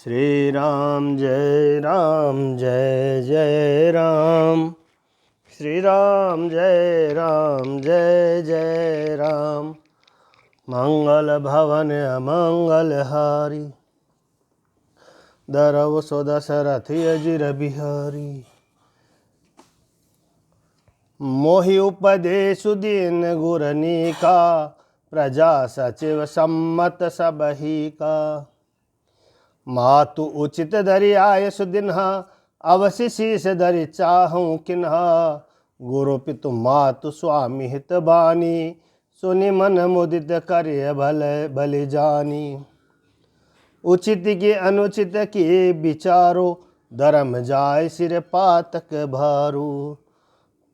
श्री राम जय राम। श्री राम जय राम। मंगल भवन अमंगल हारी, दरव सो दशरथी अजिर बिहारी। मोहि उपदेश दीन गुरनी का, प्रजा सचिव सम्मत सबही का। मातु उचित धरि आय सुदिन्हा, अवसि शीस धरि चाहूँ किन्हा। गुरु पितु मातु स्वामी हित बानी, सुनि मन मुदित करिय भले जानी। उचित की अनुचित की विचारो, धर्म जाय सिर पातक भारू।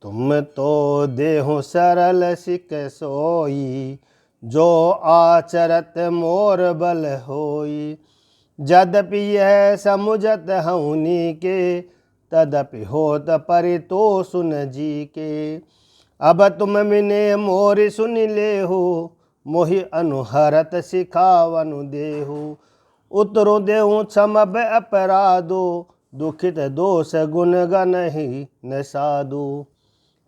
तुम तो देहु सरल सिक सोई, जो आचरत मोर बल होई। यद्यपि यह समुझत हऊनी के, तदपि होत परितोष सुन जी के। अब तुम मिने मोरि सुनि लेहु, मोहि अनुहरत सिखावनु देहु। उतरो देहु क्षमब अपराधो, दुखित दोष गुण गनहि न साधु।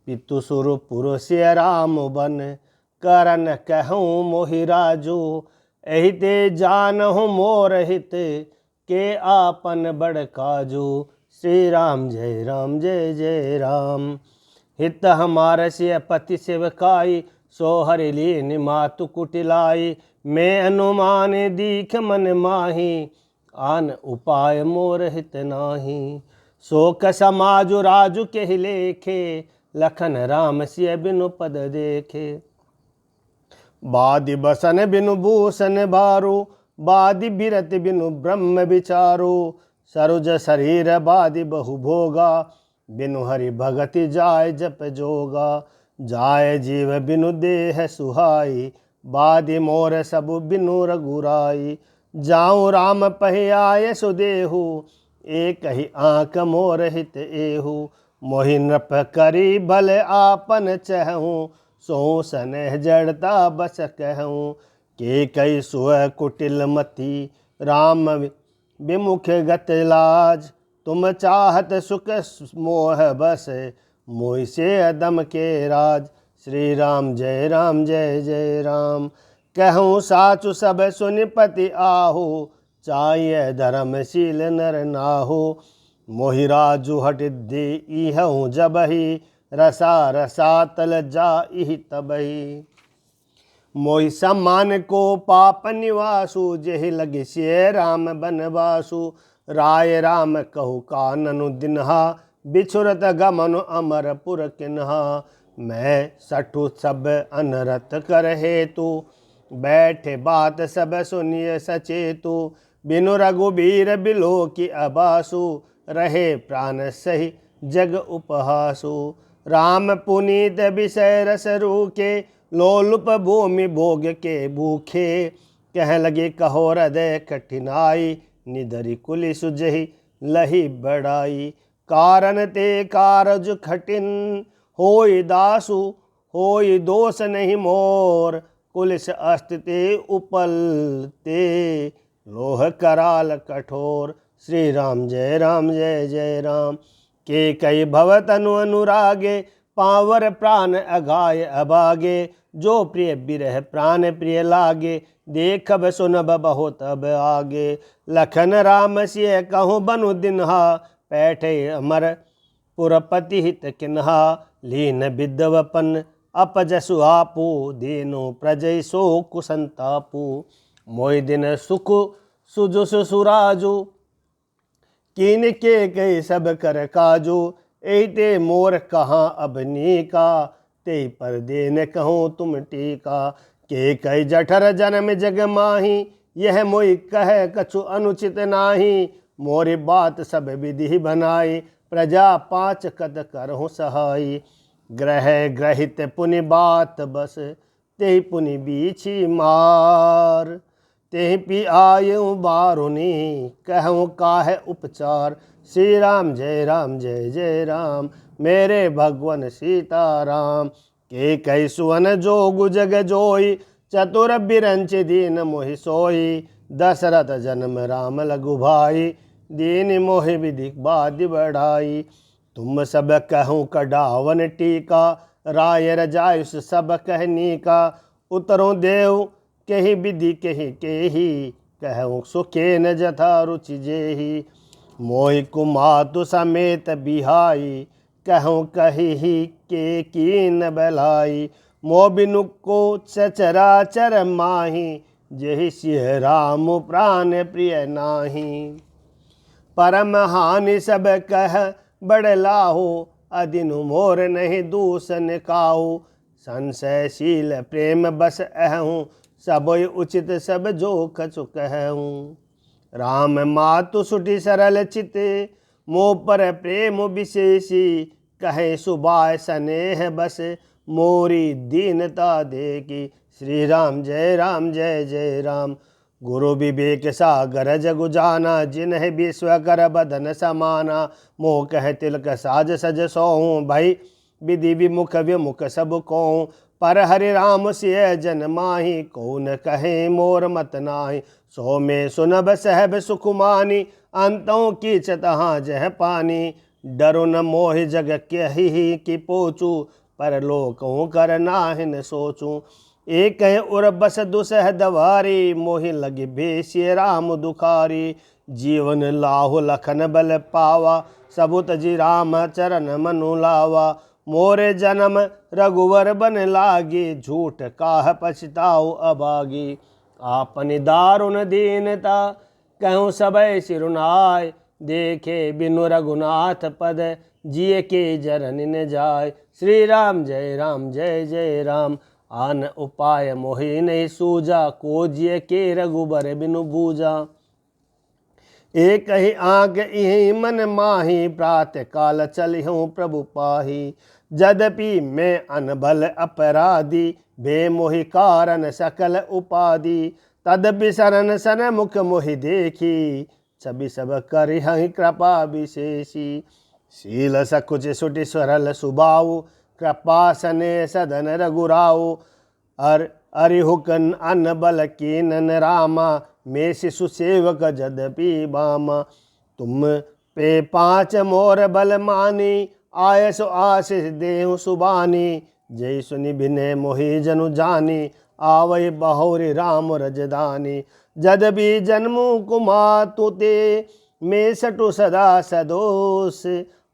पितु सुर पुर सिय राम बन, करन कहूँ मोहि राजू। एहि ते जानहु मोर हित, के आपन बड़ काजू। श्री राम जय राम। हित हमार सिय पति सेवकाई, सो हरि लीन मातु कुटिलाई। मैं अनुमान दीख मन माही, आन उपाय मोर हित नाही। शोक समाजु राजु के लेखे, लखन राम सिय बिनु पद देखे। बादि बसन बिनु भूषण भारो, बादि बिरति बिनु ब्रह्म विचारो। सरोज शरीर बादि बहु भोगा, बिनु हरि भगति जाय जप जोगा। जाय जीव बिनु देह सुहाई, बादि मोर सबु बिनु रघुराई। जाऊँ राम पहि आय सुदेहु, एक ही आँख मोर हित एहु। मोहि नृप करी भल आपन चहूँ, सो सनेह जड़ता बस कहूँ। के कई सुअ कुटिल मति, राम विमुख गत लाज। तुम चाहत सुख मोह बस, मोहि से अदम के राज। श्री राम जय राम। कहूँ साचु सब सुनिपति आहो, चाहिए धर्मशील नर नाहो। मोहि राजु हट दे इहूँ जबहि, रसा रसातल जाइहि तबहि। मोहि सम्मान को पाप निवासु, जेहि लगे सिय राम बनवासु। राय राम कहु काननु दिन्हा, बिछुरत गमनु अमरपुर किन्हा। मैं सठु सब अनरत कर हेतु, बैठे बात सब सुनिय सचेतु। बिनु रघुबीर बिलो की अबासु, रहे प्राण सही जग उपहासु। राम पुनीत विषय रस रूखे, लोलुप भूमि भोग के भूखे। कह लगे कहो हृदय कठिनाई, निधरि कुलि सुजहि लही बड़ाई। कारण ते कारज कठिन, होई दासु होई दोष नहीं मोर। कुलिस अस्त ते उपल ते, लोह कराल कठोर। श्री राम जय राम। के कई भव तनु अनुरागे, पावर प्राण अगाय अभागे। जो प्रिय बिरह प्राण प्रिय लागे, देखब सुनब बहुत अब आगे। लखन राम सिय कहूँ बनु दिन्हा, पैठे अमर पुरपति हित किन्हा। लीन विद्वपन अपजसु आपू, दीनु प्रजय सो कुसंतापू। मोहि दिन सुख सुजुसु सुराजू, कीन के कई सब कर काजू। एहि ते मोर कहाँ अब नीका, ते पर देन कहूँ तुम टीका। के कई जठर जन्म जग माही, यह मोहि कह कछु अनुचित नाही। मोरी बात सब विधि बनाई, प्रजा पाँच कद करहु सहाई। ग्रह ग्रहित पुनि बात बस, ते पुनि बीछी मार। ते पी आयु बारुनी, कहूँ काहे उपचार। श्री राम जय राम। मेरे भगवन सीताराम। के कई सुवन जोगु जग जोई, चतुर बिरंच दीन मोहि सोई। दशरथ जन्म राम लघु भाई, दीन मोहि विधि बाधि बढ़ाई। तुम सब कहूँ कढ़ावन टीका, राय रजायुष सब कहनी का। उतरों देव कही विधि कही केही, कहूँ सुखे न जथा रुचि जेही। मोहि कुमातु समेत बिहाई, कहूँ कही के कीन बलाई। मो बिनु को सचराचर माही, जेहि सिय राम प्राण प्रिय नाही। परम हानि सब कह बड़ लाहू, अदिनु मोर नहीं दूसन काहू। संशयशील प्रेम बस अहूँ, सब उचित सब जो कछु कहूँ। राम मातु सुटी सरल चिते, मोह पर प्रेम विशेषी। कहे सुबाय स्नेह बस, मोरी दीनता देखी। श्री राम जय जय राम। गुरु विवेक सागर जगु जाना, जिन्ह विश्व कर बदन समाना। मोह कह तिलक साज सज सोहूँ, भाई विधि विमुख विमुख सब कहूँ। पर हरि राम सिय जन माही, को न कहे मोर मत नाही। सो में सुनब सहब सुकुमानी, अंतों की चतहाँ जह पानी। डरु न मोहि जग कही कि पोचू, पर लोकों कर नाहिन सोचूं। एक है उर बस दुसह दवारी, मोहि लगी बेसिय राम दुखारी। जीवन लाहु लखन बल पावा, सबुत जी राम चरण मनु लावा। मोरे जन्म रघुवर बन लागी, झूठ काह पछताओ अभागी। आपनि दारुण दीनता, कहूँ सबय सिरुनाय। देखे बिनु रघुनाथ पद, जिय के जरन न जाय। श्री राम जय जय राम। आन उपाय मोहि नहीं सूझा, को जिय के रघुबर बिनु बूझा। एक ही आग इहि मन माही, प्रातः काल चलिहूँ प्रभु पाही। यद्यपि मैं अनबल अपराधी, बे मोहि कारण सकल उपाधि। तदपि शरण सन मुख मोहि देखी, छवि सब करिहहि कृपा विशेषी। शील सकुच सुटि सरल सुभाऊ, कृपा सने सदन रघुराऊ। अरिहुकन अन बल कीनन रामा, में शिशु सेवक जदपि बामा। तुम पे पाँच मोर बल मानी, आयस आशीष देहु सुबानी। जय सुनि बिनय मोहि जनु जानी, आवै बहुरी राम रजदानी। जद भी जन्मु कुमातु ते, में सटु सदा सदोष।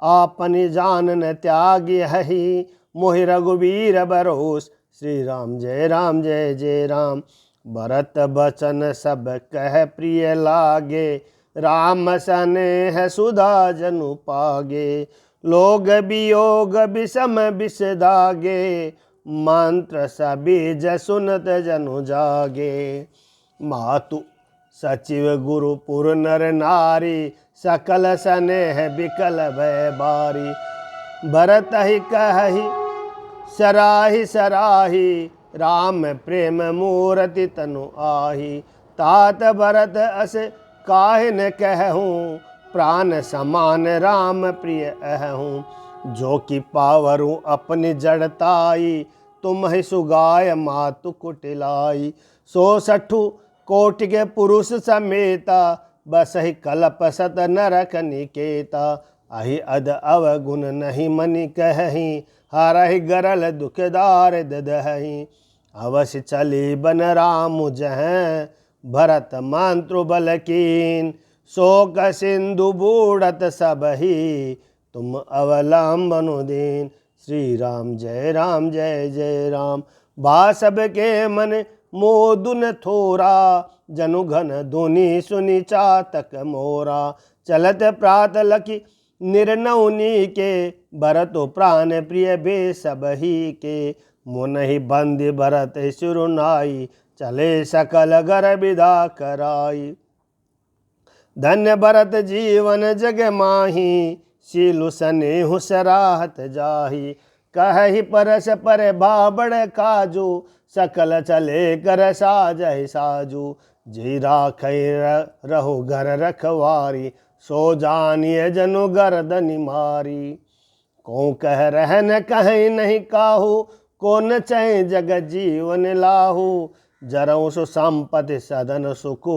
आपनि जान न त्यागी हहि, मोहि रघुवीर बरोस। श्री राम जय जय राम। भरत बचन सब कह प्रिय लागे, राम स्नेह सुधा जनु पागे। लोग वियोग विषम विष दागे, मंत्र सबीज सुनत जनु जागे। मातु सचिव गुरु पुर नर नारी, सकल स्नेह बिकल भय बारी। भरत ही कहि सराही सराही, राम प्रेम मूर्ति तनु आही। तात भरत अस काहे न कहूँ, प्राण समान राम प्रिय अहूँ। जो कि पावरूँ अपनी जड़ताई, तुम ही सुगाय मातु कुटिलाई। 160 कोटि के पुरुष समेता, बस ही कल्प सत नरक निकेता। अहि अद अवगुण नहीं मनि कहीं, हरहि गरल दुखदार ददहि। अवश्य चली बन राम जहाँ, भरत मंत्र बल कीन। शोक सिंधु बूढ़त सब ही, तुम अवलंबनु दीन। श्री राम जय जय राम। बा सब के मन मोदुन थोरा, जनु घन धुनि सुनि चातक मोरा। चलत प्रात लखी निर्नौनी के, भरतो प्राण प्रिय बे सब ही के। मुन ही बंदी भरत सिरुनाई, चले सकल गर विदा कराई। धन्य भरत जीवन जग माही, शीलु सनेहु सराहत जाही। कहि परस पर बाबड़ काजू, सकल चले कर साजहि साजू। जी राखै रहो घर रखवारी, सो जानिए जनु गर्दनि मारी। को कह रहन कहीं नहीं काहू, को न चै जग जीवन लाहू। जरऊ सु संपत्ति सदन सुखु,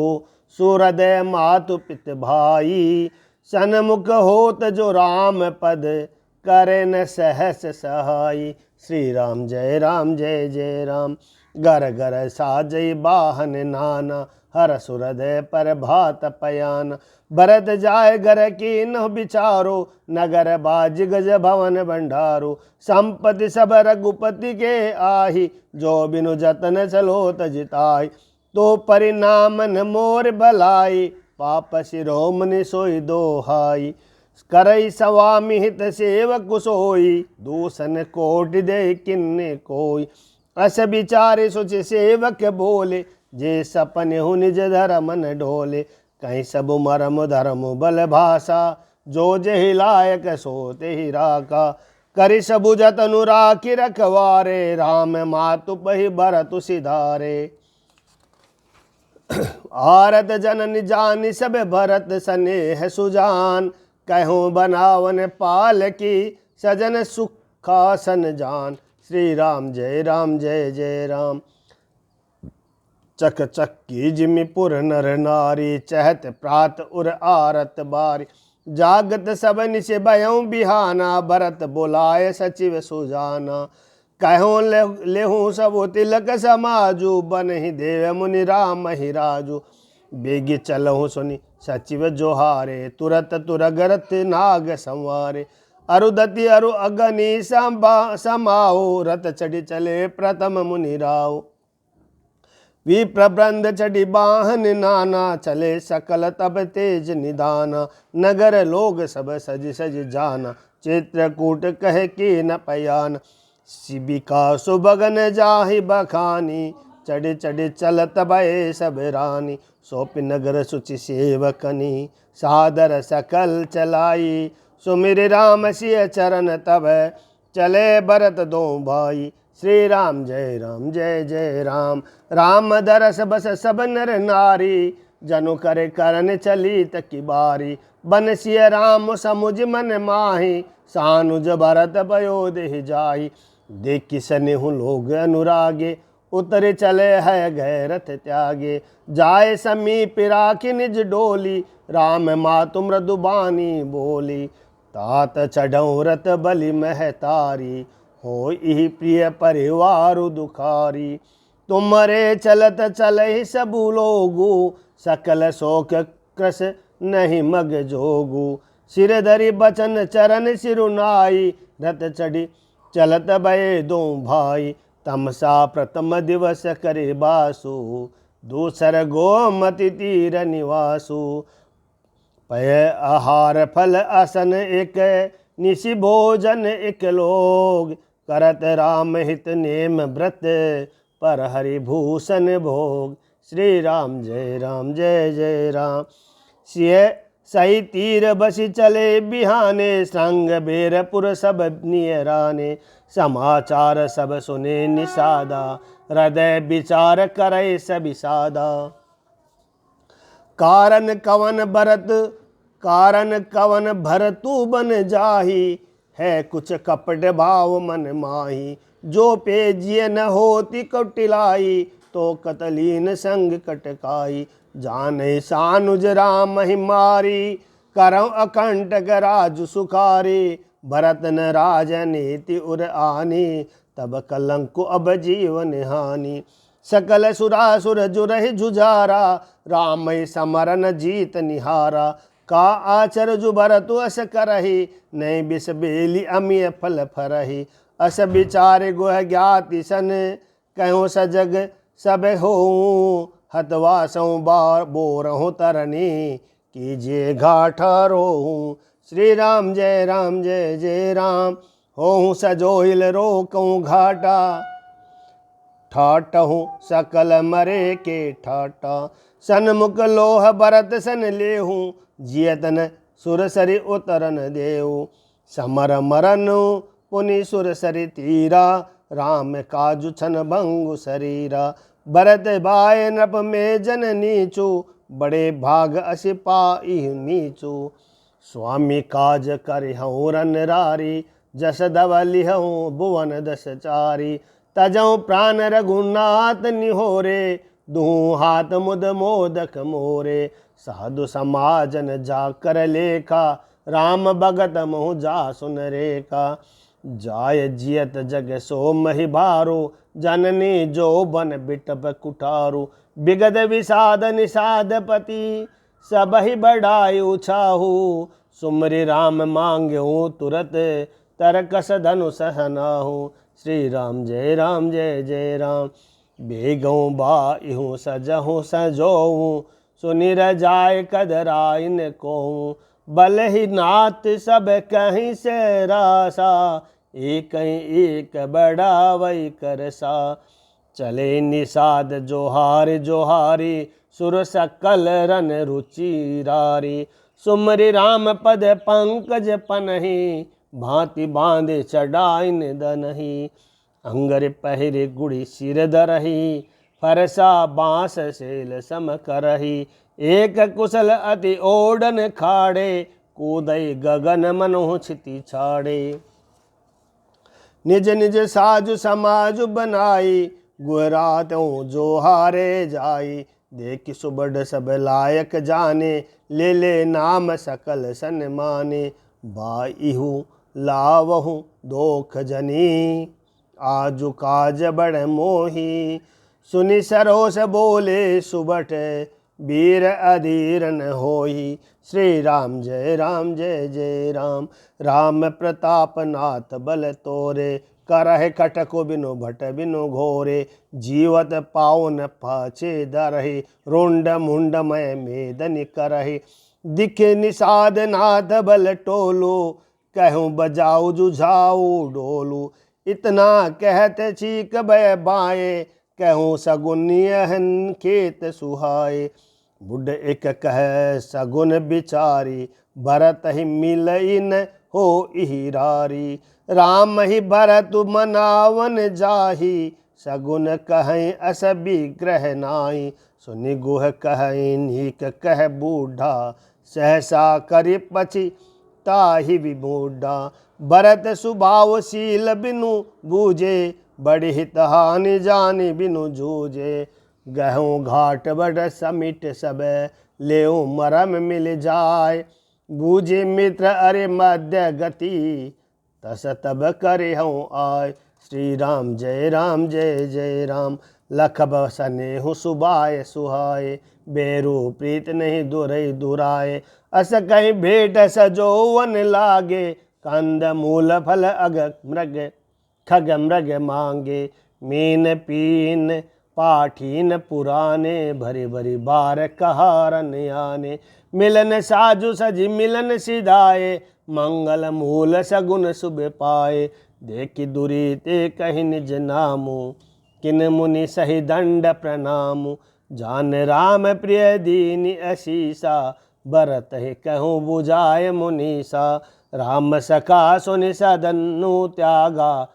सूरदय मातु पित भाई, सन्मुख होत जो राम पद, करे न सहस सहाई। श्री राम जय जय राम। घर घर साजई बाहन नाना, हर सुरदय पर भात पयान। भरत जाय घर की न बिचारो, नगर बाज गज भवन भंडारो। संपत्ति सब रघुपति के आही, जो बिनु जतन चलो तजिताई। तो परिणाम न मोर भलाई, पाप शिरोमणि सोई दोहाई। करई स्वामी हित सेवक सोई, दूषण कोटि दे किन्ने कोई। अस विचारे सोच सेवक बोले, जे सपने हु निज धर्म न डोले। कहीं सब मरम धर्म बल भाषा, जो जहि लायक सो तेहि राका। करि सबु जतनु राखि रखवारे, राम मातु पहि भरतु सिधारे। आरत जनन जानि सब भरत स्नेह सुजान, कहूँ बनावन पाल की, सजन सुखासन जान। श्री राम जय जय राम। चक चक्की जिमिपुर नर नारी, चहत प्रात उर आरत बारी। जागत सब निश भयउ बिहाना, भरत बुलाए सचिव सुजाना। कहूँ लेहूँ सब तिलक समाजू, बनहि देव मुनि राम ही राजू। बेगी चलहूँ सुनि सचिव जोहारे, तुरत तुरगरत नाग संवारे। अरुदति अरु अगनी समाओ, रत चढ़ी चले प्रथम मुनि राव। विप्रबंध चढ़ी बाहन नाना, चले सकल तब तेज निदाना। नगर लोग सब सज सज जाना, चित्रकूट कह के न पयान। शिबिका सुबगन जाहि बखानी, चढ़ चढ़ चलत भय सब रानी। सौंप नगर सुचि सेवकनी, सादर सकल चलाई। सुमिर राम सिय चरण तब, चले भरत दो भाई। श्री राम जय जय राम। राम दरस बस सब नर नारी, जनु करे करन चली तकी बारी। बनसिय राम समुझ मन माही, सानुज भरत भयो देहि जाई। देखि सनेहु लोग अनुरागे, उतरे चले है गए रथ त्यागे। जाए समीप राखी निज डोली, राम मातु मृदुबानी बोली। तात चढ़ऊ रथ बलि महतारी, हो इहि प्रिय परिवार दुखारी। तुमरे चलत चलहि सबु लोगु, सकल शोक कृस नहीं मग जोगु। सिर धरि बचन चरण सिरुनाई, रथ चढ़ी चलत भये दो भाई। तमसा प्रथम दिवस करे बासु, दूसर गोमति तीर निवासु। पय आहार फल आसन एक, निशि भोजन एक लोग। करत राम हित नेम व्रत, पर हरि भूषण भोग। श्री राम जय जय राम। सिय सही तीर बसी चले बिहाने, संग बेरपुर सब नियराने। समाचार सब सुने निषादा, हृदय विचार करे सभी सादा। कारण कवन भरतु बन जाही, है कुछ कपट भाव मन माही। जो पेजिय न होती कौटिलाई, तो कतलीन संग कटकाई। जाने सानुज राम हिमारी, करौ अकंटक राज सुखारी। भरत न राजनीति उर आनी, तब कलंकु अब जीवन हानि। सकल सुरासुर जुरहि जुझारा, राम समरन जीत निहारा। का आचर जु भरतु अस करहि, नहीं बिस बेली अमिय फल फरहि। अस विचारे गुह ज्ञाति सन, कहो सजग सब हो। हतवासों बार बोरहु तरनी, कीजिए घाटा रोहूँ। श्री राम जय जय राम। होहूँ सजोहिल रोकऊँ घाटा, ठाटहूँ सकल मरे के ठाटा। सन्मुख लोह भरत सन लेहूँ, जियतन सुरसरि उतरन देऊ। समर मरन पुनि सुरसरि तीरा, राम काजु छन भंगु शरीरा। भरत बाय नप में जन नीचू, बड़े भाग अस पाई नीचू। स्वामी काज करिहऊँ रन रारी, जस दवलिहऊँ भुवन दस चारी। तजऊँ प्राण रघुनाथ निहोरे, दूँ हाथ मुद मोदक मोरे। साधु समाजन जाकर लेखा, राम भगत मोह जा सुन रेखा। जाय जियत जग सो महि भारो, जननी जो बन बिटप कुठारो। बिगद विषाद निषाद पति, सब ही बढ़ाई उछाहू। सुमरि राम मांग्यो तुरत, तरकस धनु सहनाहू। श्री राम जय जय राम। बेगों बाइहूँ सजहूँ सजोऊँ, सुनिर जाय कदराइन को। बल ही नाथ सब कहीं से रासा, एक एक बढ़ावई करसा। चले निषाद जोहार जोहारी, सुर सकल रन रुचिरारी। सुमरि राम पद पंकज पनहि, भांति बांधे चढ़ाइन दनहि। अंगर पहिरे गुड़ी सिर धरहि, फरसा बांस सेल सम करहि। एक कुशल अति ओढ़न खाड़े, कूदई गगन मनोह क्षिति छाड़े। निज निज साजु समाजु बनाई, गुहरातों जो हारे जाई। देखि सुबड़ सब लायक जाने, ले ले नाम सकल सन्माने। बाइहु लावहु दोख जनी, आजु काज बड़ मोही। सुनि सरोस बोले सुबट, वीर अधीर न होई। श्री राम जय जय राम। राम प्रताप नाथ बल तोरे, करह कटको बिनु भट बिनु घोरे। जीवत पावन पाछे धरहि, रोंड मुंड मय मेदन करहि। दिखे निषाद नाथ बल टोलो, कहूँ बजाऊ जुझाऊ डोलू। इतना कहत चीक भय बाए, कहूँ सगुन यहन खेत सुहाए। बुढ़ एक कह सगुन बिचारी, भरत ही मिलई न हो हिरारी। राम ही भरत मनावन जाही, सगुन कहें अस विग्रह नाई। सुनि गुह कहें नीक कह बूढ़ा, सहसा करि पछी ताहि विमूढ़ा। भरत सुभावशील बिनु बूझे, बड़ी हित हानि जानि बिनु जूझे। गहूँ घाट बड़ समिट सब, लेऊ मरम मिल जाय। बूझे मित्र अरे मध्य गति, तस तब करे हूँ आय। श्री राम जय जय राम। लख बसनेहु सुबाय सुहाय, बेरू प्रीत नहीं दुरई दुराए। अस कहीं भेट सजोवन लागे, कंद मूल फल अग मृग खग मृग मांगे। मीन पीन पाठीन पुराने, भरी भरी बार कहारन आने। मिलन साजु सजी मिलन सिधाए, मंगल मूल सगुन शुभ पाए। देखि दुरी ते कहि निज नामु, किन मुनि सही दंड प्रणामु। जान राम प्रिय दीन असीसा, भरत ही कहूँ बुझाय मुनीसा। राम सखा सुनि सदनु त्यागा,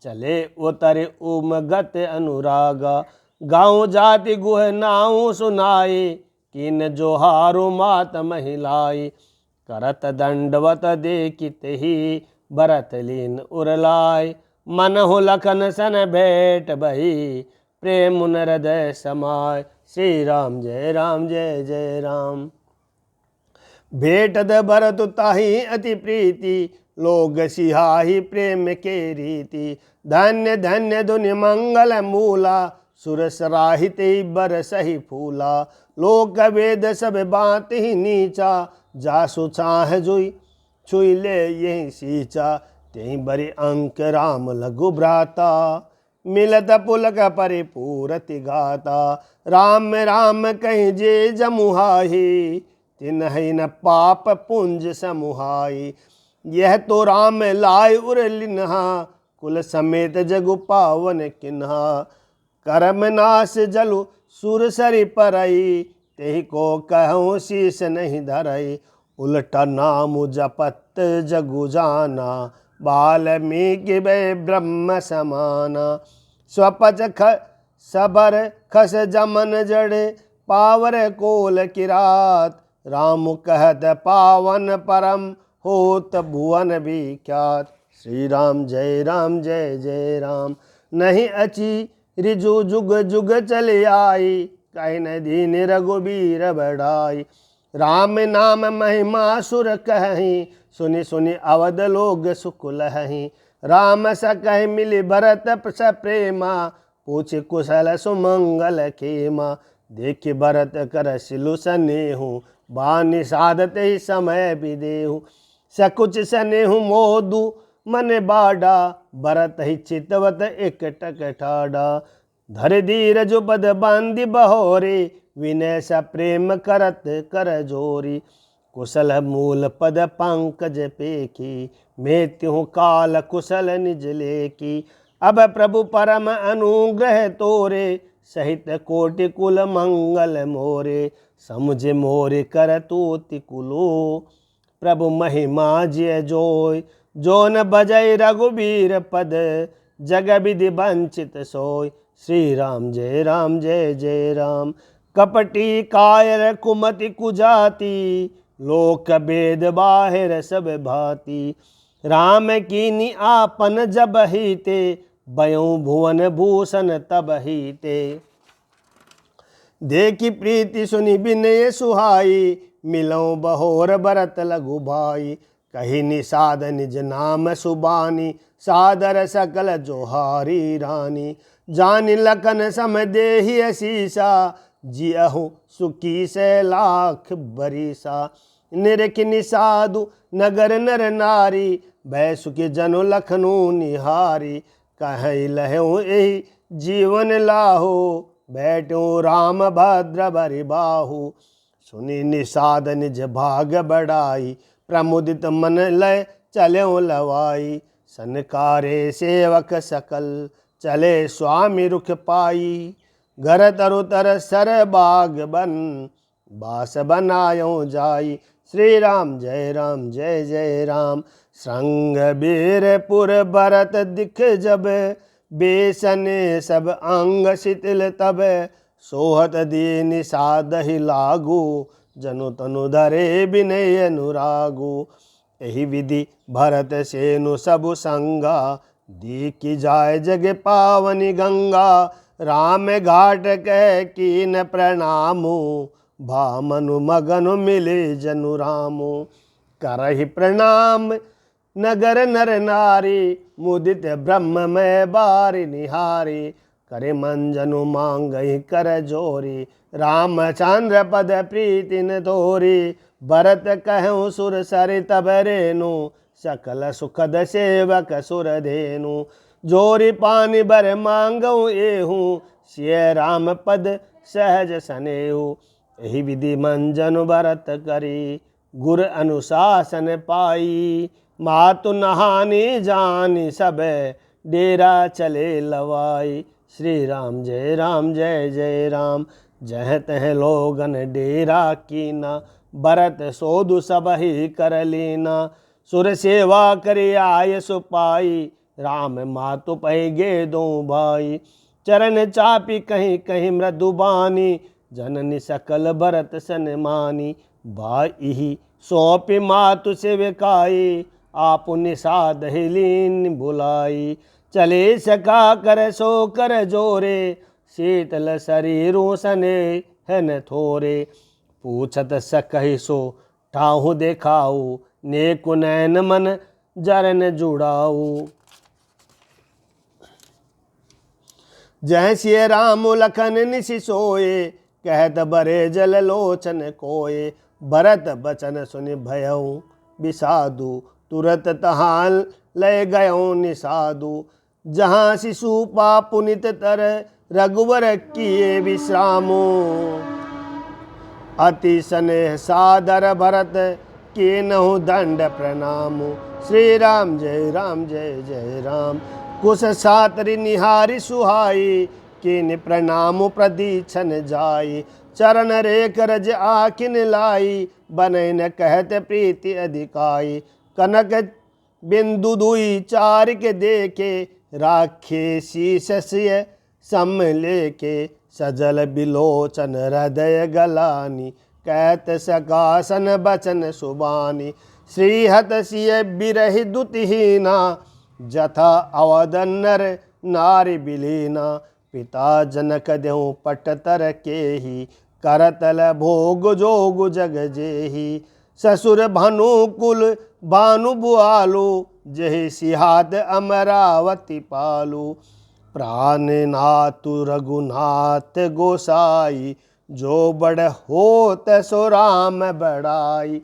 चले उतर उमगत अनुरागा। गाँव जाति गुह नाऊ सुनाई, किन जोहारो मात महिलाई। करत दंडवत देखित ही, भरत लीन उरलाय। मनहु लखन सन भेंट बही, प्रेम उन हृदय समाय। श्री राम जय जय राम। भेटद भरत ताहि अति प्रीति, लोग सिहाहि प्रेम के रीति। धन्य धन्य दुनि मंगल मूला, सुर सराहित बर सही फूला। लोक वेद सब बात ही नीचा, जासु छाह जुई छुई ले यही सींचा। तेहि बरि अंक राम लघु भ्राता, मिलत पुलक परिपूरति गाता। राम राम कहीं जे जमुहाही, तिन्हि न पाप पुंज समुहाई। यह तो राम लाय उर लिन्हा, कुल समेत जगु पावन किन्हा। करम नाश जलु सुर सरि परई, तेहि को कहूँ शीस नहीं धरई। उलटा नाम जपत जगु जाना, वाल्मीकि बै ब्रह्म समाना। स्वपच सबर खस जमन जड़े, पावर कोल किरात। राम कहत पावन परम, होत भुवन विख्यात। श्री राम जय जय राम। नहीं अची रिजु जुग जुग चले आई, कहि न दीन रघुबीर बढ़ाई। राम नाम महिमा सुर कहीं, सुनि सुनि अवध लोग सुख लहहीं। राम सकहि मिली भरत स प्रेमा, पूछ कुशल सुमंगल खेमा। देखि भरत कर सिलु सनेहु, बानि साधत ही समय विदेहु। सकुच सनेहु मोदु मन बाडा, भरत ही चितवत एकटक ठाडा। धर धीरज पद बांधि बहोरे, विनय स प्रेम करत कर जोरी। कुशल मूल पद पंकज पेखी, मेत्यु काल कुशल निज लेखी। अब प्रभु परम अनुग्रह तोरे, सहित कोटि कुल मंगल मोरे। समुझ मोरे कर तूति कुलो, प्रभु महिमा जिय जोय। जो न बजै रघुबीर पद, जग विधि वंचित सोय। श्री राम जय राम जय जय राम। कपटी कायर कुमति कुजाति, लोक भेद बाहिर सब भांति। राम कीनी आपन जब हिते, बयों भुवन भूषण तब हिते। देखी प्रीति सुनि बिनय सुहाई, मिलऊं बहोर भरत लघु भाई। कही निषाद निज नाम सुबानी, सादर सकल जोहारी रानी। जानि लखन सम देहि असीसा, जियहु सुखी से लाख बरीसा। निरखि निसादु नगर नर नारी, भय सुखी जनु लखनू निहारी। कहि लहु एहि जीवन लाहो, बैठो राम भद्र बरि बाहु। सुनि निषाद निज भाग बढ़ाई, प्रमुदित मन लय चल्यों लवाई। सनकारे सेवक सकल, चले स्वामी रुख पाई। घर तरु तर सर बाग बन, बास बनायों जाई। श्री राम जय राम जय जय राम। श्रृंग बीरपुर भरत दिख जब, बेसने सब अंग शिथिल तब। सोहत दीन सादहि लागू, जनु तनु धरे विनय अनुरागु। एहि विधि भरत सेनु सबु संगा, दीखि जाय जग पावनी गंगा। राम घाट कह कीन प्रणामु, भामनु मगनु मिले जनु रामु। करहि प्रणाम नगर नर नारी, मुदित ब्रह्म में बारि निहारी। करे मंजनु मांगहि कर जोरी, रामचंद्र पद प्रीति न तोरी। भरत कहूँ सुर सरि तब रेनु, सकल सुखद सेवक सुर धेनु। जोरी पानी बर मांगऊँ एहू, सिय राम पद सहज सनेहु। एहि विधि मंजनु भरत करी, गुर अनुशासन पाई। मातु नहानी जानी सब, डेरा चले लवाई। श्री राम जय जय राम। जह तह लोगन डेरा कीना, भरत सोधु सब ही कर लीना। सुर सेवा करे आय सुपाई, राम मातु पै गे दो भाई। चरण चापी कहीं कहीं मृदुबानी, जननी सकल भरत सन मानी। भाई सौंपी मातु सेविकाई, आप निषाद हिलीन बुलाई। चले सका कर सो कर जोरे, शीतल शरीरों सने है न थोरे। पूछत सकहि सो ठाहु देखाऊ, नेकु नैन मन जरन जुड़ाऊ। जय सिय राम लखन निसि सोए, कहत बरे जल लोचन कोए। भरत बचन सुनि भयऊ बिसादु, तुरत तहाँ लय गयों निषादु। जहाँ शिशुपा पुनित तर, रघुवर किए विश्रामो। अति स्नेह सादर भरत, कीनहु दंड प्रणामो। श्री राम जय जय राम। कुश छात्री निहारी सुहाई, कीन प्रणाम प्रदीक्षण जाई। चरण रेख रज आखिन लाई, बनय न कहत प्रीति अधिकाई। कनक बिंदु दुई चार के देखे, राखे शीश सिय सम लेके। सजल बिलोचन हृदय गलानी, कहत सकासन बचन सुबानी। श्रीहत सिय बिरहि दुतिहीना, जथा अवध नर नारी बिलीना। पिता जनक देहु पट तर के ही, करतल भोग जोग जग जेही। ससुर भानुकुल भानु बुआलु, जहि सिहात अमरावती पालू। प्राणनाथ रघुनाथ गोसाई, जो बड़ होत सो राम बड़ाई।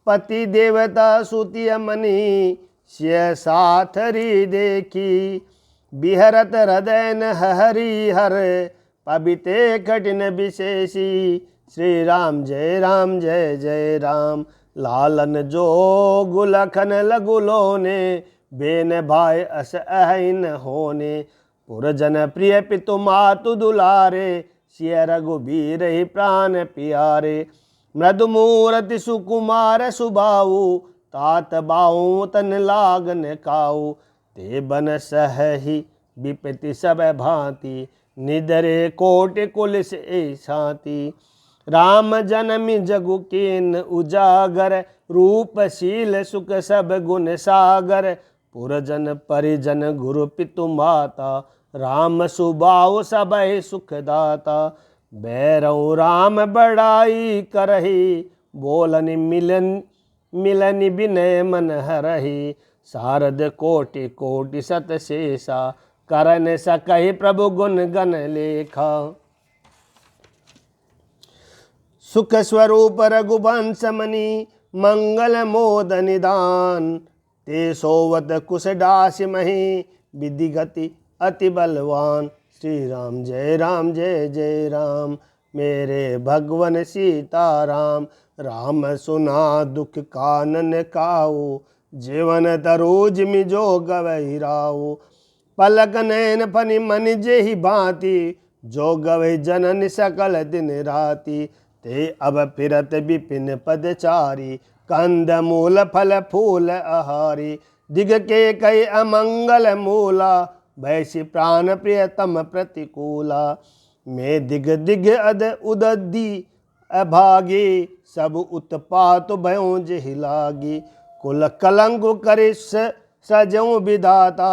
पति देवता सुतिय मनी, सिय साथरी देखी। बिहरत हृदय न हरि हर, पबिते कठिन विशेषी। श्री राम जय जय राम। लालन जोग लखन लगु लोने, बेन भाई अस अहिन होने। पुरजन प्रिय पितु मातु दुलारे, सिय रघुबीर ही प्राण प्यारे। मृदु मूरति सुकुमार सुबाऊ, तात बाऊ तन लागन काऊ। ते बन सहहि विपति सब भांति, निदरे कोटि कुलिस ए शांति। राम जन्मि जगु कीन उजागर, रूपशील सुख सब गुण सागर। पुरजन परिजन गुरु पितु माता, राम सुबाऊ सबहि सुख दाता। बैरऊ राम बड़ाई करही, बोलनि मिलनि विनय मन हरही। शारद कोटि कोटि सत शेषा, करन सकहि प्रभु गुण गण लेखा। सुख स्वरूप रघुवंश मणि, मंगल मोद निदान। ते सोवत कुश दास मही, विधि गति अति बलवान। श्री राम जय जय राम। मेरे भगवन सीताराम, राम सुना दुख कानन काऊ। जीवन तरो जिमि जो गवै राऊ। पलक नैन फनि मन जेहि भांति, जो गवै जनन सकल दिन राति। ते अब फिरत विपिन पदचारी, कंद मूल फल फूल आहारी। दिग के कई अमंगल मूला, वैसी प्राण प्रियतम प्रतिकूला। मैं दिग दिग अद उदधि अभागी, सब उत्पात भयों जेहि लागी। कुल कलंक करिस सजऊं विधाता,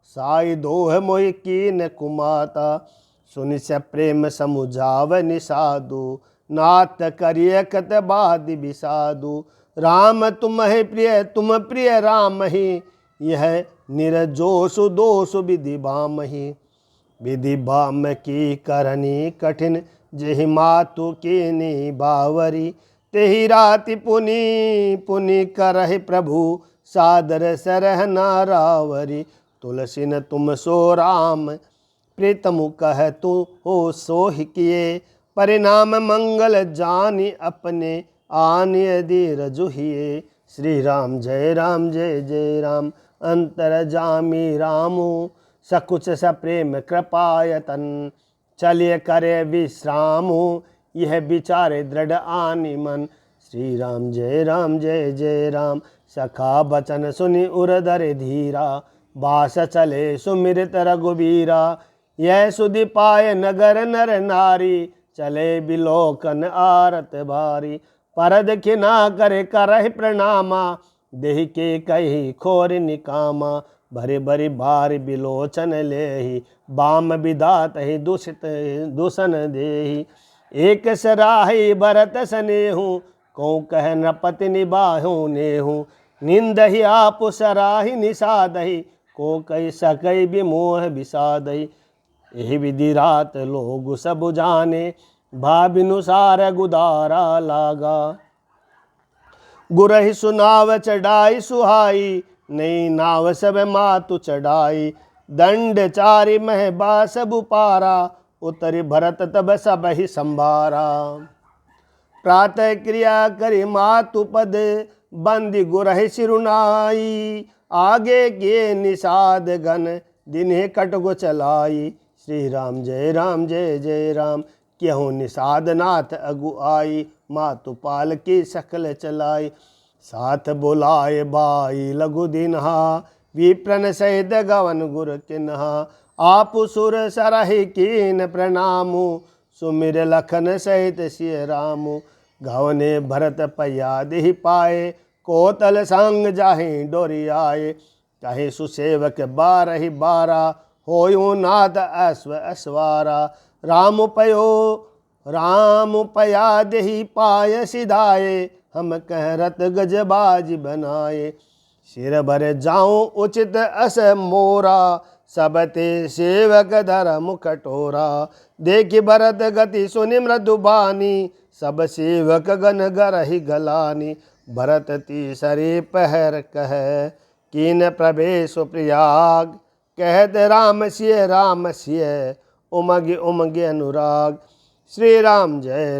साई दोह मोहि कीन कुमाता। सुनि स प्रेम समुझाव निसाधु, नाथ करिय कत बादि विसाधु। राम तुम्हें प्रिय तुम प्रिय राम ही, यह निरजोष दोष विधि बामहि। विधि बाम की करनी कठिन, जेहि मातु कीनी बावरी। तेहि राति पुनि पुनि करहि प्रभु, सादर सरह नारावरी। तुलसी न तुम सो राम, प्रीतमु कह तू हो सोहि किए। परिणाम मंगल जानि अपने, आन यदि रजुहिए। श्री राम जय जय राम। अंतर जामी रामु, सकुच सप्रेम कृपायतन। चलिए करे विश्रामु, यह विचारे दृढ़ आनि मन। श्री राम जय जय राम। सखा बचन सुनि उरधर धीरा, बास चले सुमिरत रघुबीरा। यह सुधि पाए नगर नर नारी, चले बिलोकन आरत भारी। परद खिना करे करहि प्रणामा, देहि के कही खोर निकामा। भरी भरी भारी बिलोचन लेहि, बाम विधात ही दूषण देहि। एक सराहि भरत सनेहु, को कह नृपति निबाहु नेहु। निंदहि आप सराहि निषादहि, को कह सकई विमोह विषादहि। एहि विधि रात लोग सब जाने, भाविनुसार गुदारा लागा। गुरहि सुनाव चढ़ाई सुहाई, नई नाव सब मातु चढ़ाई। दंड चारि मह बास बुपारा, उतरि भरत तब सब ही संभारा। प्रातः क्रिया करि मातु पद, बंदी गुरहि सिरुनाई। आगे किए निषाद गण, दिने कटगो चलाई। श्री राम जय जय राम। क्यों निषाद नाथ अगु आई, मातु पाल की सकल चलाई। साथ बुलाए भाई लघु दिनहा, विप्रन सहित गवन गुर किन्हा। आप सुर सरहि कीन प्रणामु, सुमिर लखन सहित सिय रामु। गवने भरत पया देहि पाए, कोतल संग जाहि डोरी आए। कहे सुसेवक बारहि बारा, होयो नाथ अश्व अस्वारा। राम पया देहि पाय सिधाए, हम कह रत गजबाज बनाए। सिर भर जाऊं उचित अस मोरा, सब ते सेवक धर्म कटोरा। देखि भरत गति सुनि मृदु बानी, सब सेवक गण गरहि गलानी। भरत तीसरे पहर कह, कीन प्रवेश प्रयाग। कहत राम सिय उमग उमग अनुराग। श्री राम जय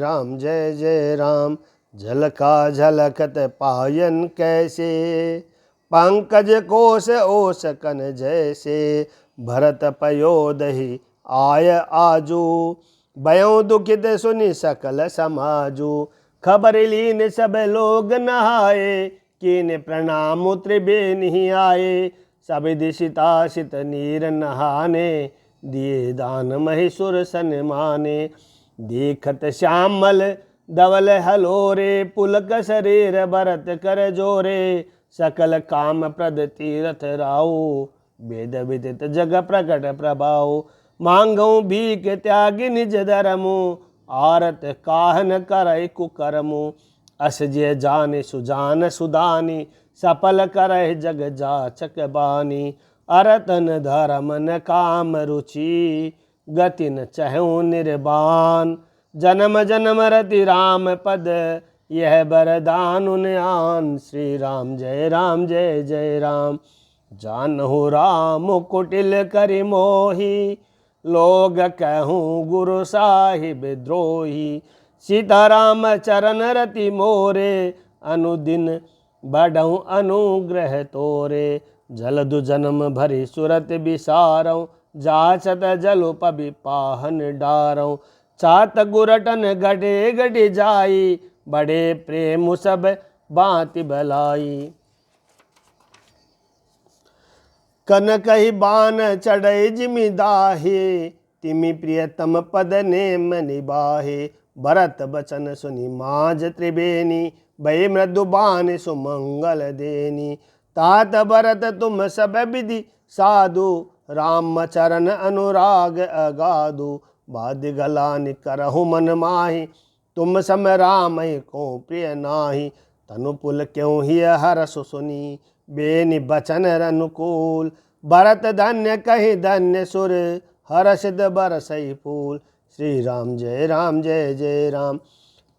जय राम, झलका झलकत पायन कैसे। पंकज कोश ओस कन जैसे, भरत पयोदहि आय आजू। भयो दुखित सुनि सकल समाजू, खबर लीन सब लोग नहाए। कीन प्रणाम त्रिबेनि आए, सब दिशिता सित नीर नहाने। दिए दान महिषुर सन माने। देखत श्यामल धवल हलोरे, पुलक शरीर भरत कर जोरे। सकल काम प्रद तीरथ राऊ, वेद विदित जग प्रकट प्रभाऊ। मांगऊ भीख त्यागी निज धर्मु, आरत काहन करय कुकर्मु। अस जे जाने सुजान सुदानी, सफल करय जग जाचक बानी। अरतन धर्म न काम रुचि, गति न चहु निर्बान। जन्म जन्म रति राम पद, यह बरदान उन आन। श्री राम जय जय राम, जानहु राम कुटिल करि मोहि। लोग कहूँ गुरु साहिब द्रोही। सीताराम चरण रति मोरे, अनुदिन बढ़ऊँ अनुग्रह तोरे। जलधु जन्म भरी सुरत बिसारऊँ, जाचत जलु पबि पाहन डारऊँ। चात गुरटन गढ़े गढ़ जाई, बड़े प्रेम सब बाति भलाई। कनकहि बान चढ़ई जिमि दाहे, तिमि प्रियतम पद नेम निबाहे। भरत बचन सुनि माज त्रिबेनी, भय मृदु बान सुमंगल देनी। तात भरत तुम सब विधि साधु, राम चरण अनुराग अगाधु। बाध्य गलानि करहु मन माहि, तुम सम राम को प्रिय नाही। तनु पुल क्यों ही हरसु सुनी, बेनि बचन अनुकूल। भरत धन्य कहि धन्य सुर, हर्षित बरसई फूल। श्री राम जय जय राम,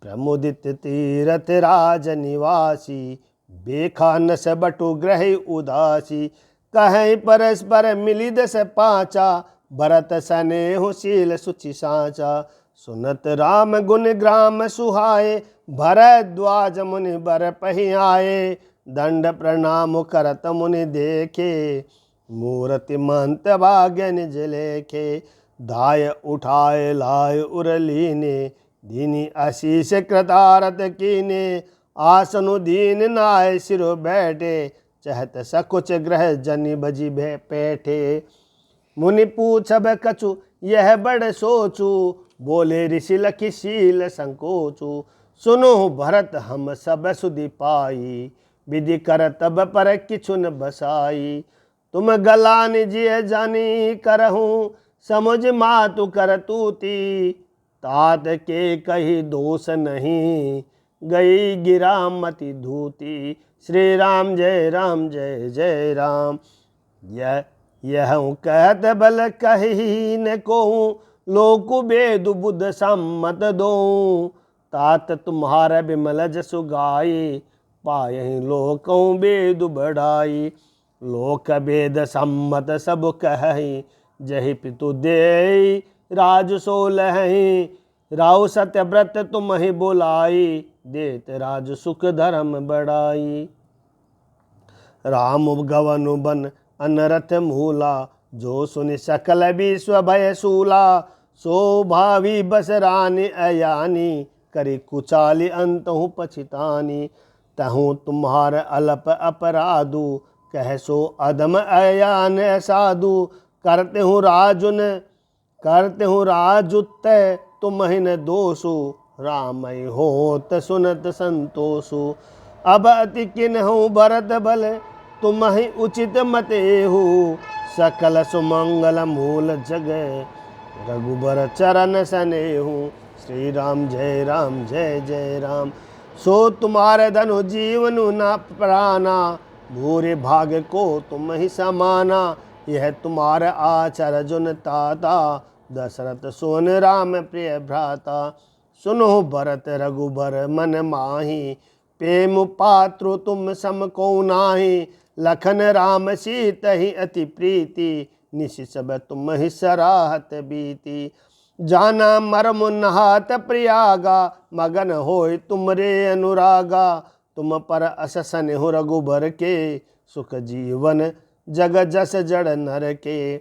प्रमुदित तीरथ राज निवासी। बेखा नस बटु ग्रह उदासी, कहीं परस्पर मिली दस पाचा। भरत सनेहु शील सुचि साचा, सुनत राम गुण ग्राम सुहाए। भरद्वाज मुनि बर पहि आए, दंड प्रणाम करत मुनि देखे। मूर्ति मंत भाग्य निज लेखे, दाय उठाए लाय उरलीने। दीनी आशीष कृतारत कीने, आसनु दीन नाय सिरो बैठे। चहत सकुच ग्रह जनि बजी पैठे। मुनि पूछब कछु यह बड़ सोचू, बोले ऋषि लखि शील संकोचू। सुनो भरत हम सब सुधि पाई, विधि कर तब पर किछु न बसाई। तुम गलान जिय जानी करहूँ, समुझ मातु कर तूती। तात के कही दोष नहीं, गई गिरा मति धूती। श्री राम जय जय राम, यह कहत बल कही न कहूँ। लोक वेद बुध सम्मत दो, तात तुम्हारा बिमल जसु गाई। पायहि लोकों वेद बढ़ाई, लोक वेद सम्मत सब कहि। जहि पितु दे राज सो लहि, राव सत्यव्रत तुम ही बोलाई। देत राज सुख धर्म बढ़ाई। राम गवन बन अनरथ मूला, जो सुनि सकल विश्व भय सूला। सो भावी बस रानी अयानी, करी कुचाली अंतहु पछितानी। तहु तुम्हार अल्प अपराधु, कह सो अधम अयान साधु। करते हूँ राजुत तुम ही न दोषु, राम होत सुनत संतोषु। अब अति किन्हु भरत बल, तुम ही उचित मते हो। सकल सुमंगल मूल जग, रघुबर चरण सनेहु। श्री राम जय राम जय जय राम। सो तुम्हारे धनु जीवनु न प्राना, भूरे भाग को तुम ही समाना। यह तुम्हारे आचर जुन ताता, दशरथ सोन राम प्रिय भ्राता। सुनो भरत रघुबर मन माही, प्रेम पात्रु तुम सम को नाही। लखन राम सीत ही अति प्रीति, निश सब तुम ही सराहत बीती। जाना मरम नहात प्रियागा, मगन होय तुमरे अनुरागा। तुम पर अस सनेहु रघुबर के, सुख जीवन जग जस जड़ नर के।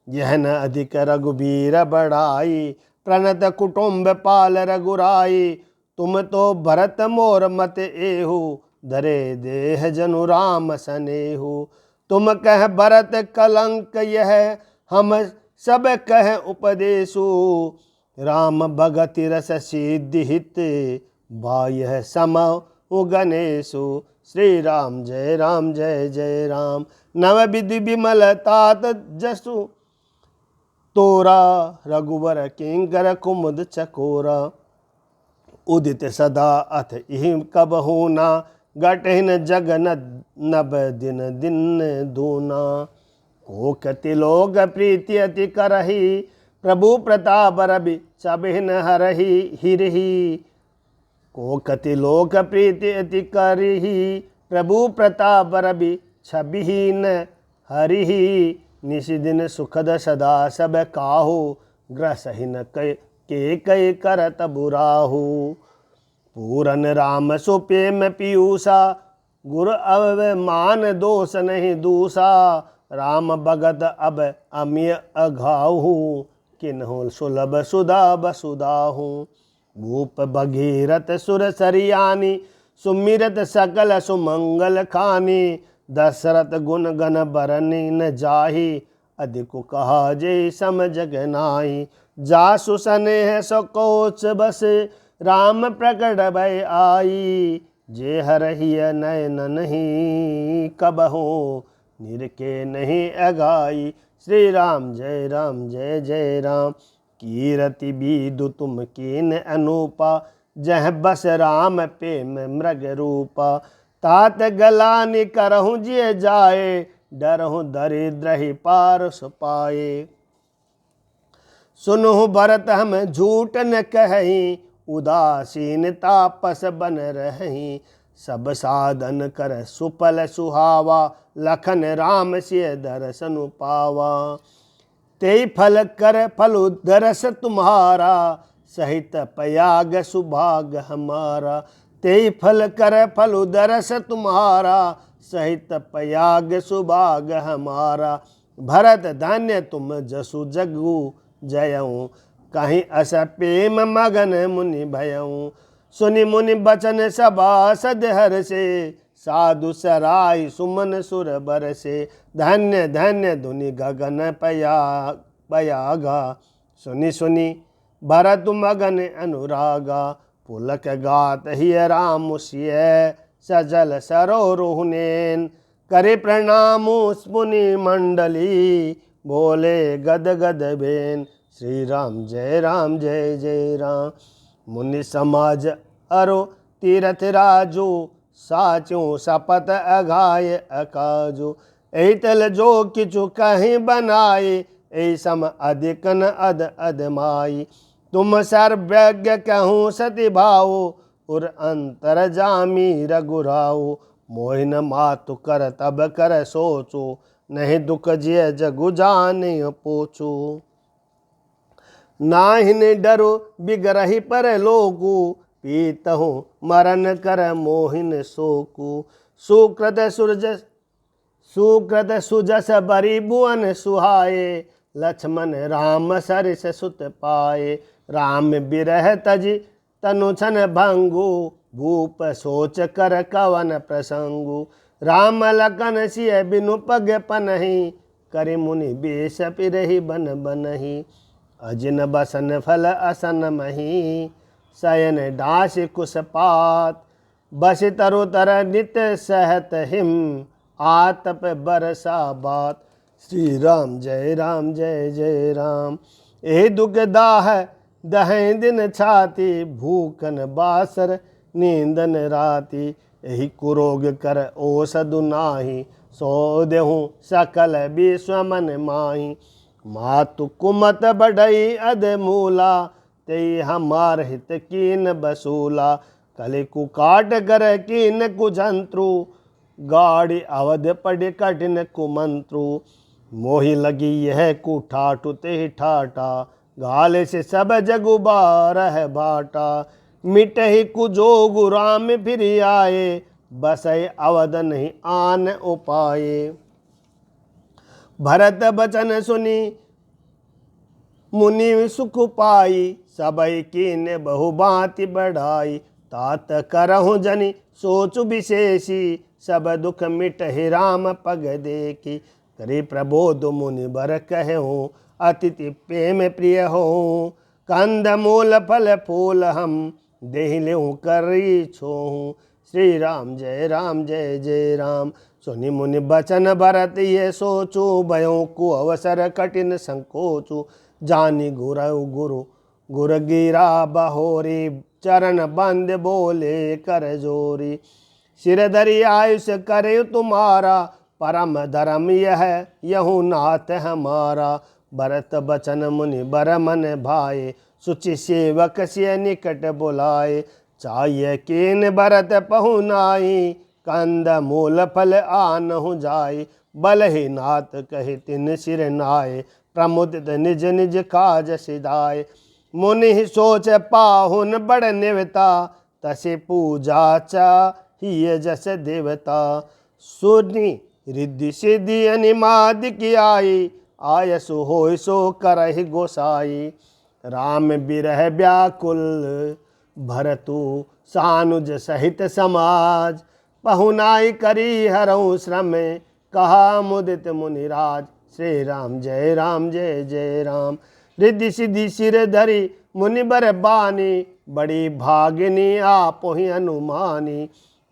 यह न अधिक रघुबीर बढ़ाई, प्रणत कुटुम्ब पाल रघुराई। तुम तो भरत मोर मत एहु, धरे देह जनु राम सनेहु। तुम कह भरत कलंक यह, हम सब कह उपदेशु। राम भगति रस सिद्धि हित, बाह्य सम गणेशु। श्री राम जय जय राम। नव विधि विमल तात जसु, तोरा रघुवर किंकर कुमुद चकोरा। उदित सदा अथ इहि कब होना, घटहिन जगन नभ दिन दिन दूना। को कति लोग प्रीति अति करही, प्रभु प्रताप रवि सबिन हरहि हिरहि। को कति लोक प्रीति अति करही, प्रभु प्रताप रवि छबिहीन हरिहि। निश दिन सुखद सदा सब काहू, ग्रसहीन के कई करत बुराहु। पूरन राम सुप्रेम पीयूषा, गुरु अवमान दोष नहीं दूषा। राम भगत अब अमिय अघाहु, किन्हु सुलभ सुधा बसुदाहु। भूप भगीरथ सुर सरियानी, सुमिरत सकल सुमंगल खानी। दशरथ गुण गण बरनी न जाहि, अधिक कहा जय सम जग नाहि। जासु स्नेह सकोच बस, राम प्रकट भय आई। जे हरहिय नयन नहीं, कबहु निरखे नहीं अगाई। श्री राम जय जय राम। कीरति बीदु तुम कीन अनूपा, जह बस राम प्रेम मृग रूपा। तात गलानि करहु जिय जाए, डरहु दरिद्र ही पार सुपाए। सुनहु भरत हम झूठ न कहीं, उदासीन तापस बन रही। सब साधन कर सुपल सुहावा, लखन राम सिय दर्शन पावा। ते फल कर फल दरस तुम्हारा, सहित पयाग सुभाग हमारा। ते फल कर फल दरस तुम्हारा, सहित पयाग सुभाग हमारा। भरत धन्य तुम जसु जगु जयऊँ, कहीं अस प्रेम मगन मुनि भयऊँ। सुनि मुनि बचन सभासद हर से, साधु सराय सुमन सुर बरसे। धन्य धन्य धुनि गगन पयागा, सुनि सुनि भरत मगन अनुरागा। पुलक गात ही राम सिय, सजल सरोरुहनेन। करे प्रणाम मुनि मंडली, बोले गद गद बेन। श्री राम जय जय राम। मुनि समाज अरो तीरथ राजो, साचो सपत अघाय अकाजो। एतल जो किछु कहीं बनाए, ऐ सम अधिकन अद अदमाई। तुम सर्वज्ञ कहूँ सति भाओ, उर अंतर जामी रघुराओ। मोहिन मातु कर तब कर सोचो, नहीं दुख जिय जगु जाने पोचो। नाहिन डरो बिगरहि पर लोगु, पीतहु मरण कर मोहिन सोकु। सुकृत सुजस बरी भुवन सुहाए, लक्ष्मण राम सरिस सुत पाए। राम बिरह तजि तनु छन भंगु, भूप सोच कर कवन प्रसंगु। राम लखन सिय बिनु पग पनहि, करे मुनि बेश पिरहि बन बनहि। अजिन बसन फल असन मही, शयन डास कुशपात। बस तरु तर नित सहत हिम, आतप बरसा बात। श्री राम जय जय राम। ए दुख दाह दहें दिन छाती, भूखन बासर नींदन राती। यही कुरोग कर औषधु नाही, सो देहूँ सकल विश्व मन माही। मातु कुमत बढ़ई अध मूला, ते हमार हित कीन बसूला। कले कुकाट कर कीन कुजंत्रु, गाड़ी अवध पड़ कठिन कुमंत्रु। मोही लगी यह कुठाटु ते ठाटा, गाले से सब जगुबार है बाटा। मिट ही कुजोगु राम फिर आए, बसय अवध नहीं आन उपाये। भरत बचन सुनी मुनि सुख पाई, सबई कीन बहुभांति बढ़ाई। तात करहु जनि सोचु विशेषी, सब दुख मिट ही राम पग देखी। करी प्रबोध मुनि बर कहूँ, अतिथि प्रेम प्रिय हो। कंद मूल फल फूल हम, देहि लेहूँ करी छोहूँ। श्री राम जय जय राम। सुनि मुनि बचन भरत ये सोचू, भयों को अवसर कठिन संकोचू। जानी गुरु गिरा बहोरी, चरण बंद बोले कर जोरी। सिर धरि आयुष करे तुम्हारा, परम धर्म यह यहूँ नाथ हमारा। भरत बचन मुनि बर मन भाए, सुचि सेवक से निकट बुलाए। चाहिए कीन भरत पहुनाई, कंद मूल फल आनहु जाय। बल ही नाथ कहि तिन सिर नाय, प्रमुदित निज निज काज सिधाय। मुनि ही सोच पाहुन बड़ निवता, तसे पूजा चाहिए जस देवता। सुनि रिद्धि सिद्धि अनिमाद की आई, आयसु होय सो करहि गोसाई। राम बिरह व्याकुल भरतु, सानुज सहित समाज। पहुनाई करी हरऊ श्रम, कहा मुदित मुनिराज। श्री राम जय जय राम। रिद्धि सिद्धि सिर धरि मुनि बर बानी, बड़ी भागिनी आपो ही अनुमानी।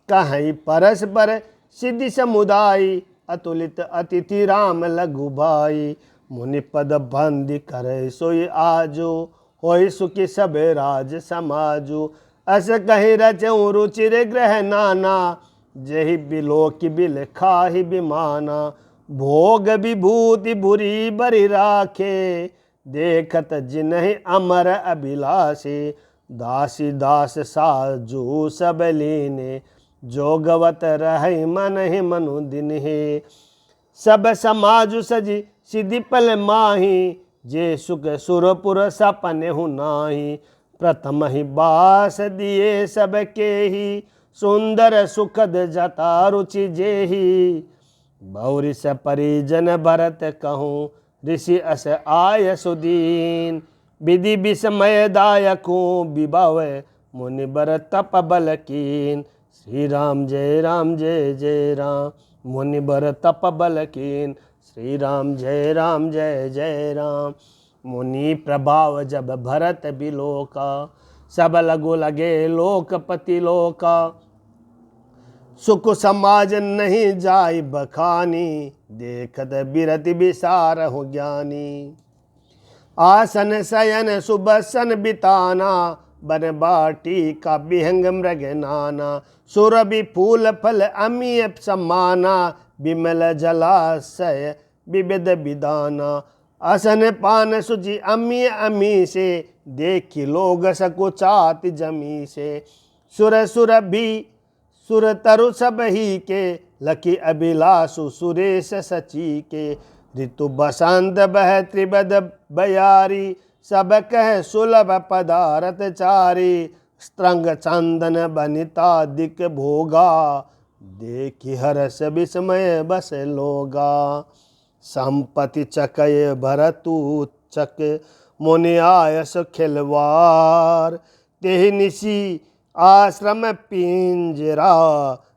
कहीं परस्पर सिद्धि समुदायी, अतुलित अतिथि राम लघु भाई। मुनि पद बंदी करे सोई आजो, होय सुखी सब राज समाजो। अस कहीं रचऊँ रुचिर ग्रह नाना, जहि बिलोक बिल खाहि बिमाना। भोग विभूति बुरी बरि राखे, देखत जिन्हि अमर अभिलाषे। दासी दास साजू सब लीने, जोगवत रहे मन ही मनु दिन हे। सब समाजु सजी सिद्धि पल माही, जे सुख सुरपुर सपने हु नाही। प्रथम ही बास दिए सबके ही, सुंदर सुखद जता रुचि जेही। बहुरी स परिजन भरत कहूँ, ऋषि अस आय सुदीन। विधि विस्मय दायको विभव, मुनि बर तप बल कीन। श्री राम जय जय राम। मुनि बर तप बल कीन। श्री राम जय जय राम। मुनि प्रभाव जब भरत बिलोका, सब लगो लगे लोकपति लोका। सुख समाज नहीं जाय बखानी, देखत बिरति विसार हो ज्ञानी। आसन शयन सुबसन बिताना, बन बाटी का विहंग मृग नाना। सुरभि फूल फल अमीय सम्माना, विमल जलाशय विविध विदाना। असन पान सुचि अमीय अमी से, देखी लोग सकुचात जमी से। सुर भी सुर तरु सब ही के, लकी अभिलाषु सुरेश सची के। ऋतु बसंत बह त्रिबद बयारी, सब कह सुलभ पदारथ चारी। स्त्रंग चंदन बनिता दिक भोगा, देखी हरस विस्मय बस लोगा। संपत्ति चकय भरतु चक, मुनि आयस खिलवार। तेहि निशी आश्रम पिंजरा,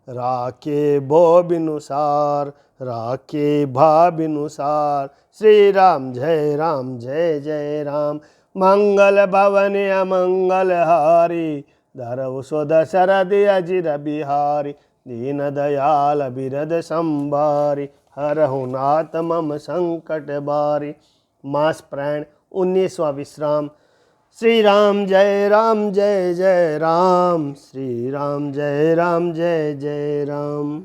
राखे भो बिनुसार। राखे भा बिनुसार। श्री राम जय जय राम। मंगल भवन अमंगल हारी, धरऊ सुध शरद अजिर बिहारी। दीन दयाल बिरद संभारी, हरहु नाथ मम संकट बारी। मास प्राण 19वां विश्राम। श्री राम जय राम जय जय राम, श्री राम जय जय राम।